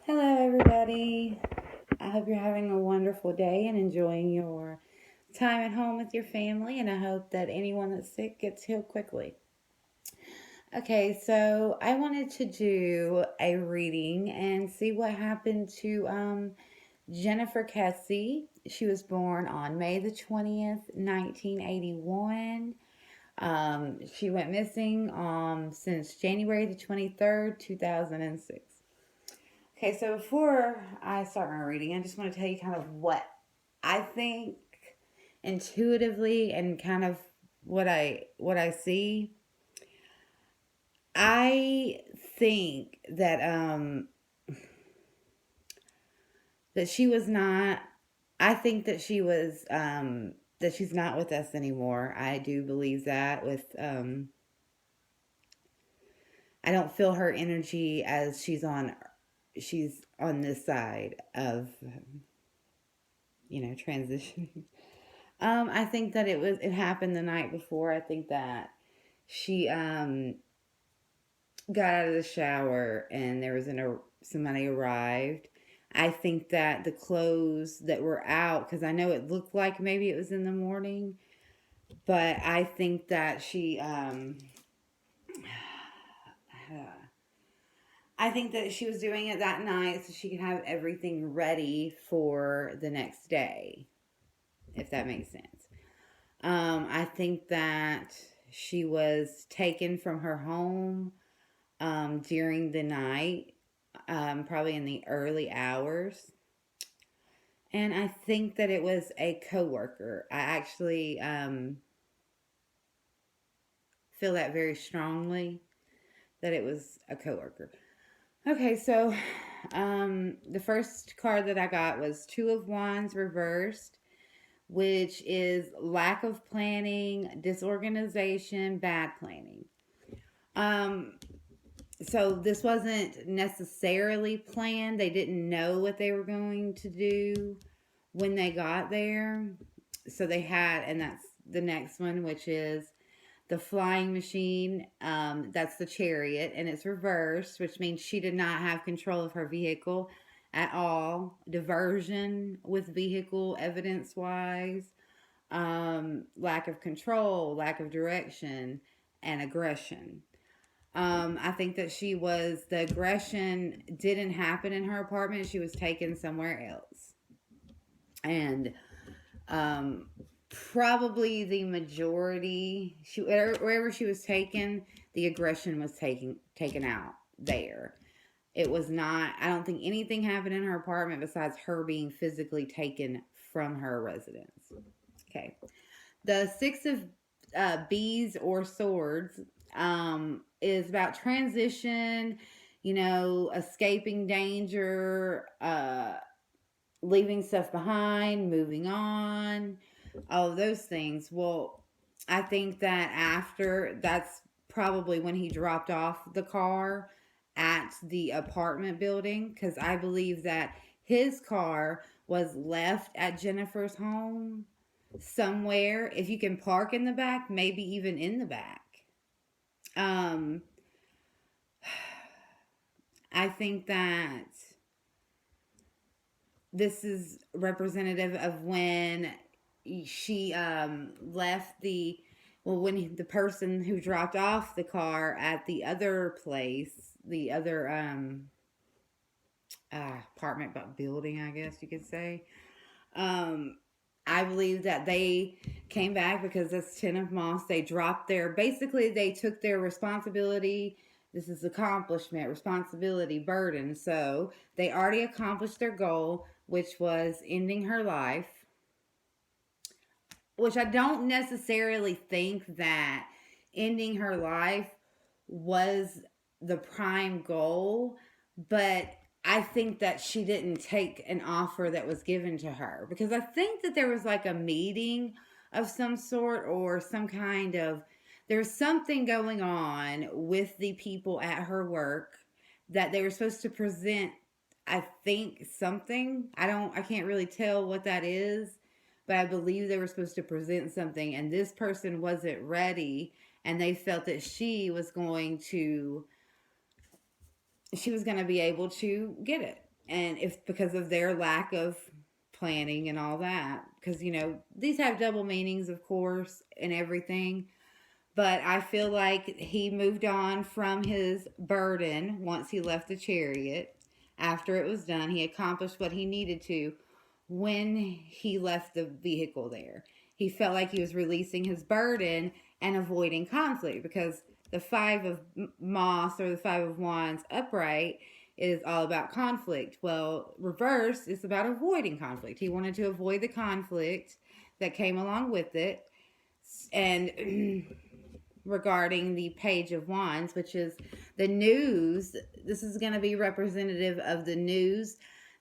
Hello, everybody. I hope you're having a wonderful day and enjoying your time at home with your family. And I hope that anyone that's sick gets healed quickly. Okay, so I wanted to do a reading and see what happened to Jennifer Kesse. She was born on May the 20th, 1981. She went missing since January the 23rd, 2006. Okay, so before I start my reading, I just want to tell you kind of what I think intuitively and kind of what I see. I think that she was not. I think that she was that she's not with us anymore. I do believe that with I don't feel her energy as she's on this side of transitioning. I think that it happened the night before. I think that she got out of the shower and there was somebody arrived. I think that the clothes that were out, because I know it looked like maybe it was in the morning, but I think that I think that she was doing it that night so she could have everything ready for the next day, if that makes sense. I think that she was taken from her home during the night, probably in the early hours. And I think that it was a coworker. I actually feel that very strongly that it was a coworker. Okay, so the first card that I got was Two of Wands reversed, which is lack of planning, disorganization, bad planning. Um, so this wasn't necessarily planned. They didn't know what they were going to do when they got there. So they had, and that's the next one, which is the flying machine. That's the chariot, and it's reversed, which means she did not have control of her vehicle at all. Diversion with vehicle, evidence wise. Lack of control, lack of direction, and aggression. I think that the aggression didn't happen in her apartment. She was taken somewhere else. And um, probably the majority, wherever she was taken, the aggression was taken out there. It was not, I don't think anything happened in her apartment besides her being physically taken from her residence. Okay. The Six of Bees or Swords is about transition, escaping danger, leaving stuff behind, moving on, all of those things. Well, I think that that's probably when he dropped off the car at the apartment building, because I believe that his car was left at Jennifer's home somewhere. If you can park in the back, maybe even in the back. Um, I think that this is representative of when she left when the person who dropped off the car at the other place, the other apartment building, I guess you could say. I believe that they came back because that's 10 of Moss. They dropped basically, they took their responsibility. This is accomplishment, responsibility, burden. So they already accomplished their goal, which was ending her life. Which I don't necessarily think that ending her life was the prime goal, but I think that she didn't take an offer that was given to her, because I think that there was like a meeting of some sort or some kind of, there's something going on with the people at her work that they were supposed to present, I think, something. I can't really tell what that is, but I believe they were supposed to present something, and this person wasn't ready, and they felt that she was going to be able to get it. and if because of their lack of planning and all that, because these have double meanings, of course, and everything. But I feel like he moved on from his burden once he left the chariot. After it was done, he accomplished what he needed to when he left the vehicle there. He felt like he was releasing his burden and avoiding conflict, because the Five of Moss, or the Five of Wands upright, is all about conflict. Well, reverse is about avoiding conflict. He wanted to avoid the conflict that came along with it. And regarding the Page of Wands, which is the news. This is going to be representative of the news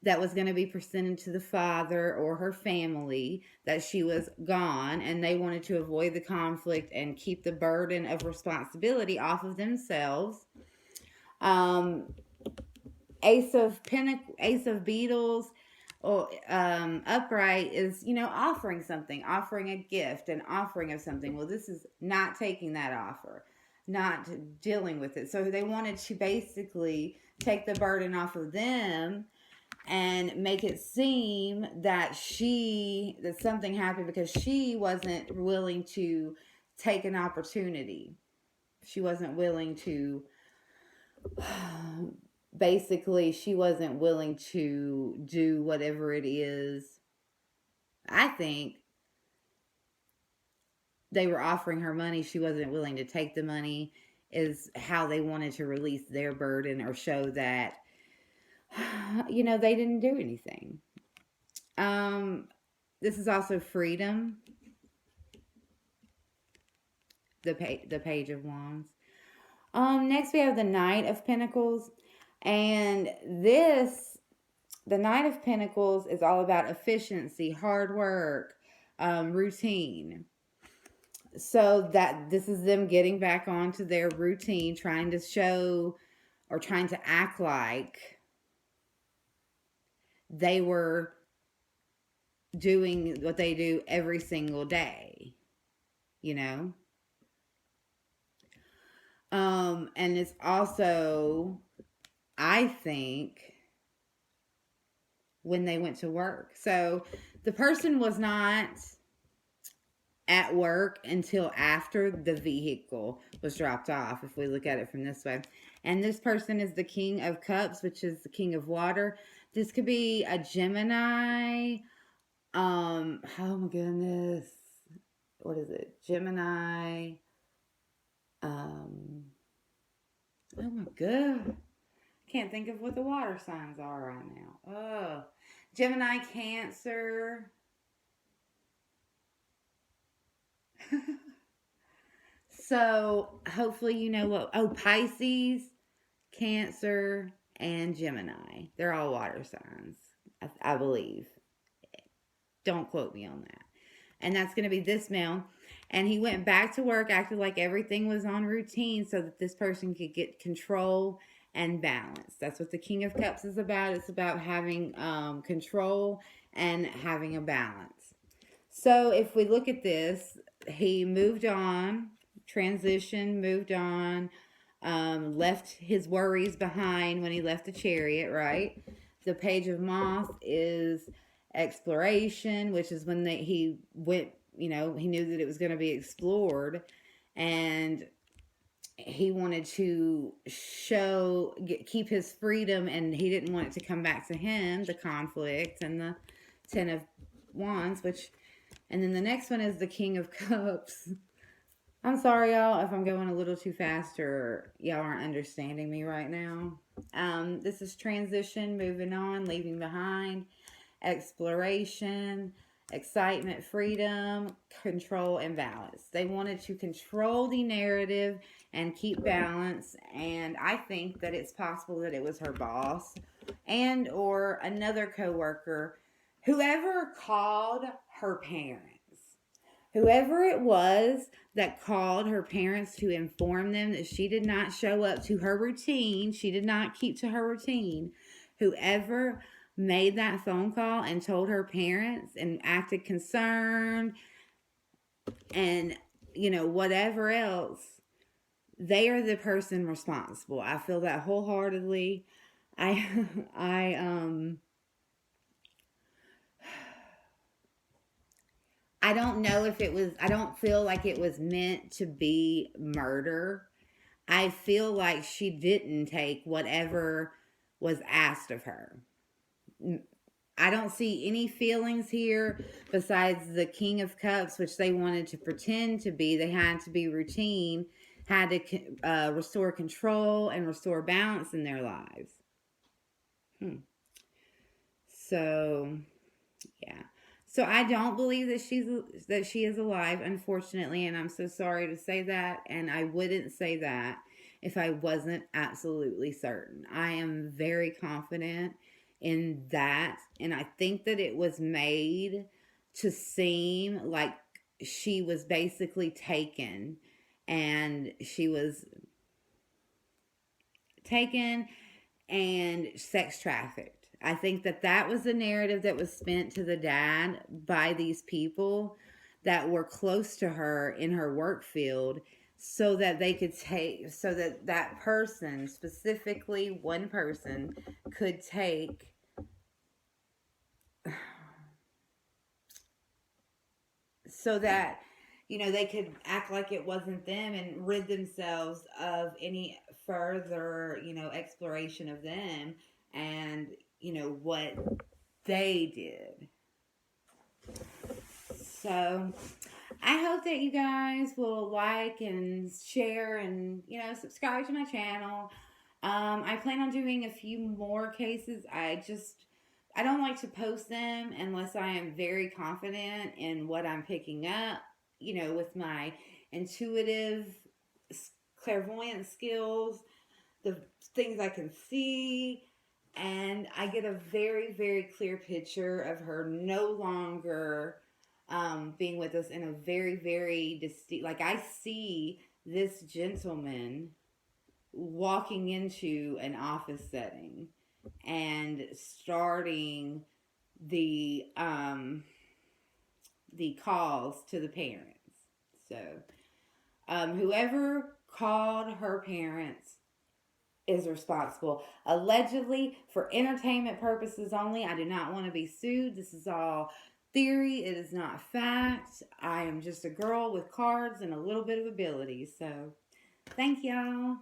that was going to be presented to the father or her family, that she was gone, and they wanted to avoid the conflict and keep the burden of responsibility off of themselves. Ace of Beetles, or upright, is offering something, offering a gift, an offering of something. Well, this is not taking that offer, not dealing with it. So they wanted to basically take the burden off of them and make it seem that something happened because she wasn't willing to take an opportunity. She wasn't willing to basically, she wasn't willing to do whatever it is. I think they were offering her money. She wasn't willing to take the money, is how they wanted to release their burden, or show that, they didn't do anything. This is also freedom. The Page of Wands. Next we have the Knight of Pentacles. And the Knight of Pentacles is all about efficiency, hard work, routine. So that this is them getting back onto their routine, trying to show, or trying to act like they were doing what they do every single day, and it's also, I think, when they went to work. So the person was not at work until after the vehicle was dropped off, if we look at it from this way. And this person is the King of Cups, which is the King of Water. This could be a Gemini. Oh my goodness. What is it? Gemini. Oh my god. Can't think of what the water signs are right now. Oh. Gemini, Cancer. So hopefully you know what. Oh, Pisces, Cancer, and Gemini. They're all water signs, I believe. Don't quote me on that. And that's going to be this male. And he went back to work, acted like everything was on routine, so that this person could get control and balance. That's what the King of Cups is about. It's about having control and having a balance. So if we look at this, he moved on, transitioned, moved on, left his worries behind when he left the chariot, right? The Page of Moss is exploration, which is when he went, he knew that it was going to be explored, and he wanted to keep his freedom, and he didn't want it to come back to him, the conflict. And the Ten of Wands, and then the next one is the King of Cups. I'm sorry, y'all, if I'm going a little too fast or y'all aren't understanding me right now. This is transition, moving on, leaving behind, exploration, excitement, freedom, control, and balance. They wanted to control the narrative and keep balance, and I think that it's possible that it was her boss and or another coworker, whoever called her parents. Whoever it was that called her parents to inform them that she did not show up to her routine, she did not keep to her routine, whoever made that phone call and told her parents and acted concerned and, whatever else, they are the person responsible. I feel that wholeheartedly. I I I don't know if it was, I don't feel like it was meant to be murder. I feel like she didn't take whatever was asked of her. I don't see any feelings here besides the King of Cups, which they wanted to pretend to be. They had to be routine, had to restore control and restore balance in their lives. Hmm. So yeah. So I don't believe that she is alive, unfortunately, and I'm so sorry to say that. And I wouldn't say that if I wasn't absolutely certain. I am very confident in that, and I think that it was made to seem like she was basically taken, and she was taken and sex trafficked. I think that that was the narrative that was spent to the dad by these people that were close to her in her work field, so that they could take, so that that person, specifically one person, could take, so that, you know, they could act like it wasn't them and rid themselves of any further, you know, exploration of them and, you know, what they did. So I hope that you guys will like and share and, you know, subscribe to my channel. I plan on doing a few more cases. I don't like to post them unless I am very confident in what I'm picking up, you know, with my intuitive clairvoyant skills, the things I can see, and I get a very, very clear picture of her no longer being with us in a very, very distinct. Like, I see this gentleman walking into an office setting and starting the calls to the parents. So, whoever called her parents is responsible. Allegedly, for entertainment purposes only. I do not want to be sued. This is all theory. It is not fact. I am just a girl with cards and a little bit of ability. So, thank y'all.